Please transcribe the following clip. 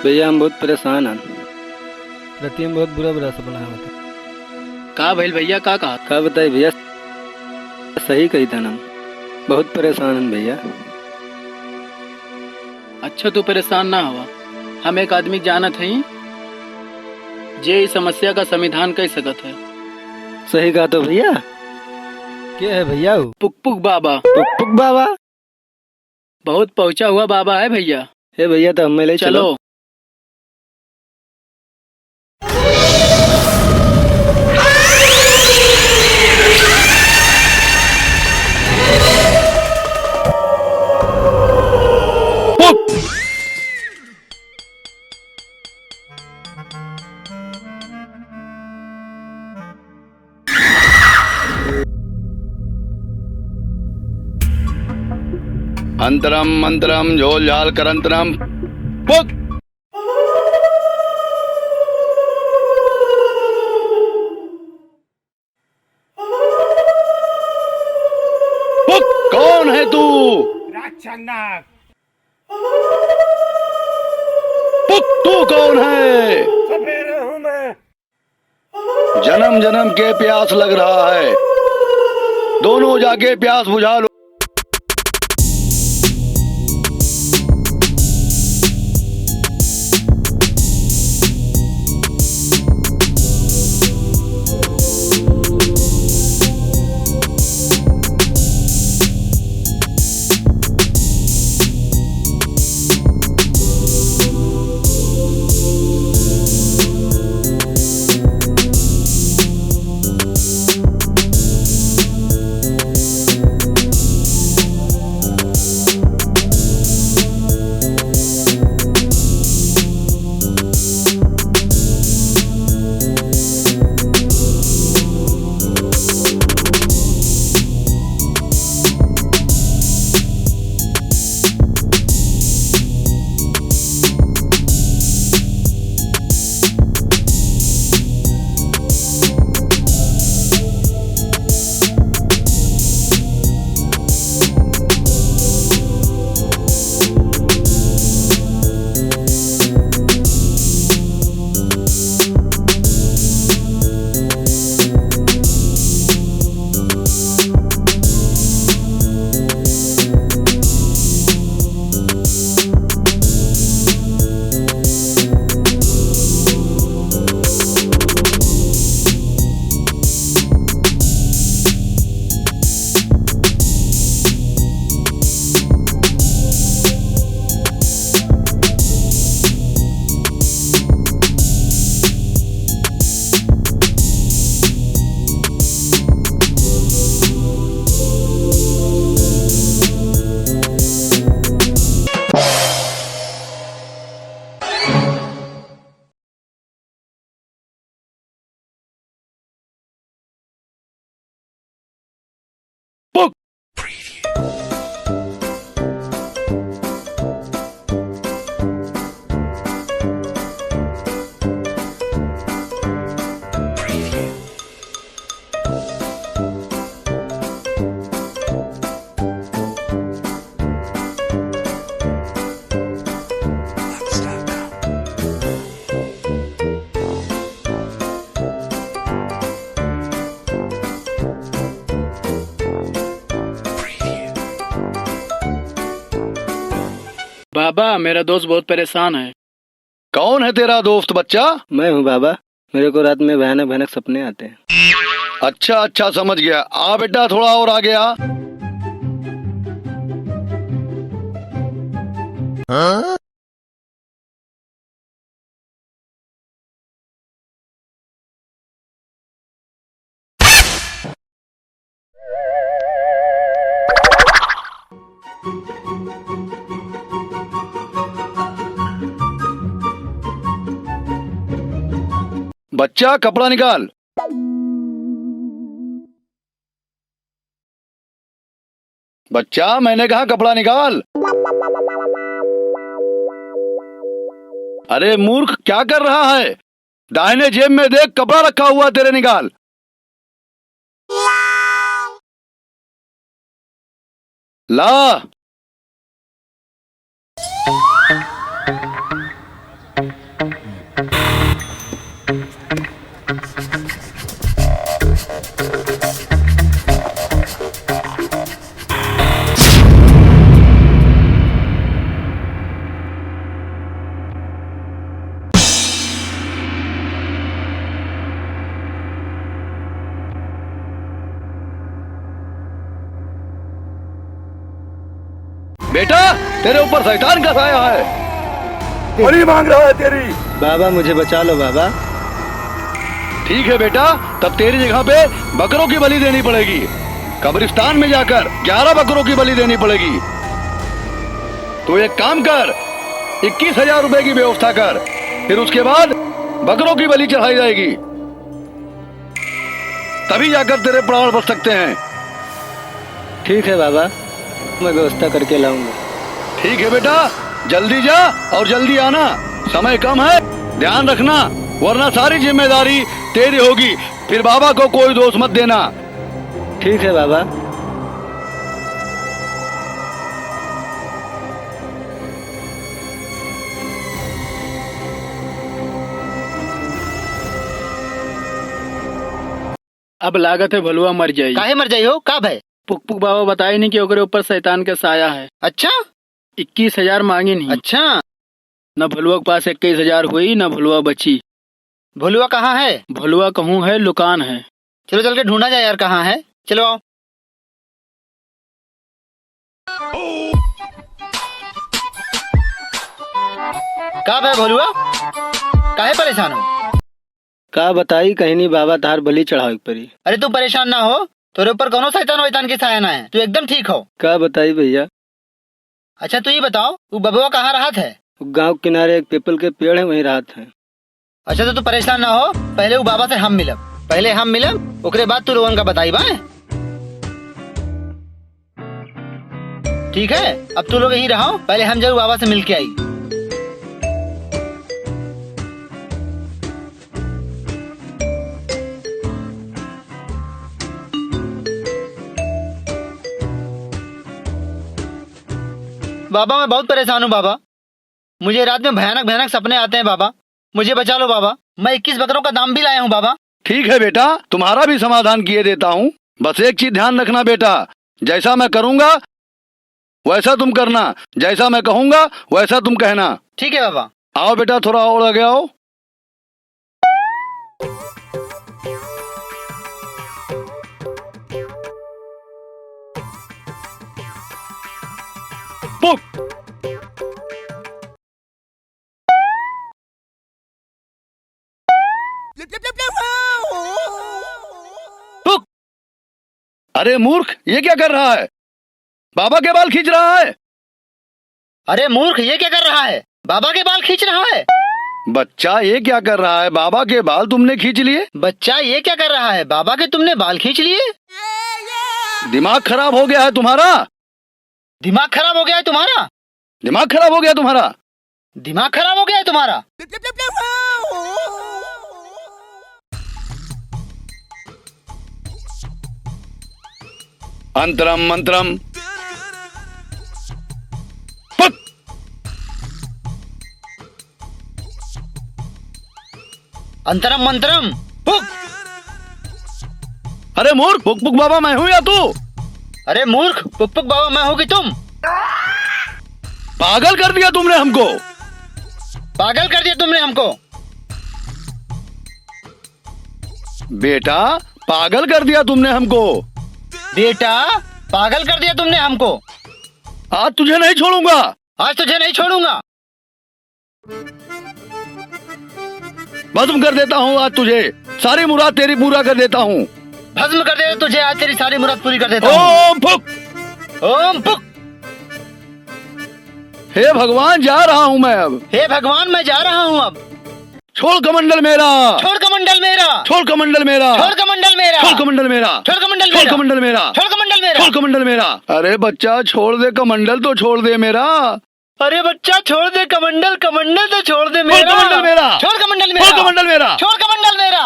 भैया हम बहुत परेशान हैं। रतिया में बहुत बुरा बुरा सपना है। का भइल भैया, का कहा? का बताई भैया, सही कही था ना, बहुत परेशान हैं भैया। अच्छा तू परेशान ना हुआ, हम एक आदमी जानत हई जे इस समस्या का समाधान कर सकत है। सही कहा तो भैया। क्या है भैया वो? पुक बाबा। पुक बाबा। बहुत पहुंचा हुआ बाबा है भैया। हे भैया तो हमें ले चलो। चलो। अंतरम मंत्रम झोल झाल करंतरम पुक। पुक कौन है तू? राक्षसनाग। पुक तू कौन है? सपेरा हूँ मैं। जन्म जन्म के प्यास लग रहा है, दोनों जाके प्यास बुझा लो। बाबा मेरा दोस्त बहुत परेशान है। कौन है तेरा दोस्त बच्चा? मैं हूँ बाबा, मेरे को रात में भयानक भयानक सपने आते हैं। अच्छा अच्छा समझ गया। आ बेटा थोड़ा और आगे आ। हाँ? बच्चा कपड़ा निकाल। बच्चा मैंने कहा कपड़ा निकाल। अरे मूर्ख क्या कर रहा है? दाहिने जेब में देख कपड़ा रखा हुआ तेरे, निकाल। ला। बेटा तेरे ऊपर शैतान का साया है, बलि मांग रहा है तेरी। बाबा मुझे बचा लो बाबा। ठीक है बेटा, तब तेरी जगह पे बकरों की बलि देनी पड़ेगी। कब्रिस्तान में जाकर 11 बकरों की बलि देनी पड़ेगी। तो एक काम कर, 21,000 रुपए की व्यवस्था कर, फिर उसके बाद बकरों की बलि चढ़ाई जाएगी, तभी जाकर तेरे प्राण बच सकते हैं। ठीक है बाबा, मैं व्यवस्था करके लाऊंगा। ठीक है बेटा, जल्दी जा और जल्दी आना, समय कम है, ध्यान रखना, वरना सारी जिम्मेदारी तेरी होगी। फिर बाबा को कोई दोष मत देना। ठीक है बाबा। अब लागत है भलुआ मर जाई। काहे मर जाई हो? का भय? पुक पुक बाबा बताए नहीं कि ओकरे ऊपर शैतान के साया है। अच्छा 21,000 मांगी नहीं। अच्छा, न भलुआ के पास 21,000 हुई, न भलुआ बची। भोलुआ कहाँ है? भलुआ कहूँ है, लुकान है। चलो चल के ढूंढा जाए यार, कहाँ है? चलो आओ। का भय भोलुआ, काहे परेशान हो? का बताई कहीं नहीं बाबा, तार बलि चढ़ावे परी। अरे तू परेशान ना हो, तेरे ऊपर कोनो शैतान वैतान की साया ना है, तू एकदम ठीक हो। का बताई भैया। अच्छा तू ये बताओ, वो बबुआ कहाँ राहत है? गांव के किनारे एक पीपल के पेड़ है, वहीं रात है। अच्छा तो तू परेशान ना हो, पहले वो बाबा से हम मिलब, पहले हम मिलब, ओकरे बाद तू लोगन का बताई बा। ठीक है, अब तू लोग यहीं रहो, पहले हम जरूर बाबा से मिल के आई। बाबा मैं बहुत परेशान हूँ बाबा, मुझे रात में भयानक भयानक सपने आते हैं बाबा, मुझे बचा लो बाबा। मैं 21 बकरों का दाम भी लाया हूँ बाबा। ठीक है बेटा, तुम्हारा भी समाधान किए देता हूँ। बस एक चीज ध्यान रखना बेटा, जैसा मैं करूँगा वैसा तुम करना, जैसा मैं कहूँगा वैसा तुम कहना। ठीक है बाबा। आओ बेटा, थोड़ा और आगे आओ। पुक। पुक। अरे मूर्ख, ये क्या कर रहा है? बाबा के बाल खींच रहा है। अरे मूर्ख, ये क्या कर रहा है? बाबा के बाल खींच रहा है। बच्चा ये क्या कर रहा है? बाबा के बाल तुमने खींच लिए। बच्चा ये क्या कर रहा है? बाबा के तुमने बाल खींच लिए। दिमाग खराब हो गया है तुम्हारा। दिमाग खराब हो गया है तुम्हारा। दिमाग खराब हो गया तुम्हारा। दिमाग खराब हो गया है तुम्हारा। अंतरम मंत्रम पुक। अंतरम मंत्रम पुक। अरे मूर्ख, पुक पुक बाबा मैं हूँ या तू? अरे मूर्ख, पुक पुक बाबा मैं हूँ कि तुम? पागल कर दिया तुमने हमको। पागल कर दिया तुमने हमको। बेटा पागल कर दिया तुमने हमको। बेटा पागल कर दिया तुमने हमको। आज तुझे नहीं छोड़ूंगा। आज तुझे नहीं छोड़ूंगा। भस्म कर देता हूँ आज तुझे, सारी मुराद तेरी पूरा कर देता हूँ। भस्म कर देता तुझे, आज तेरी सारी मुराद पूरी कर देता हूँ। ओम फुक। ओम पुक। हे भगवान जा रहा हूँ मैं अब। हे भगवान मैं जा रहा हूँ अब। छोड़ कमंडल मेरा। छोड़ कमंडल मेरा। छोड़ कमंडल मेरा। छोड़ कमंडल मेरा। छोड़ कमंडल मेरा। छोड़ कमंडल छोड़ मेरा। कमंडल मेरा। छोड़ कमंडल मेरा। छोड़ कमंडल मेरा। अरे बच्चा छोड़ दे कमंडल तो छोड़ दे मेरा। अरे बच्चा छोड़ दे कमंडल, कमंडल तो छोड़ दे मेरा। छोड़ कमंडल मेरा। छोड़ कमंडल मेरा। छोड़ कमंडल मेरा। छोड़ कमंडल मेरा।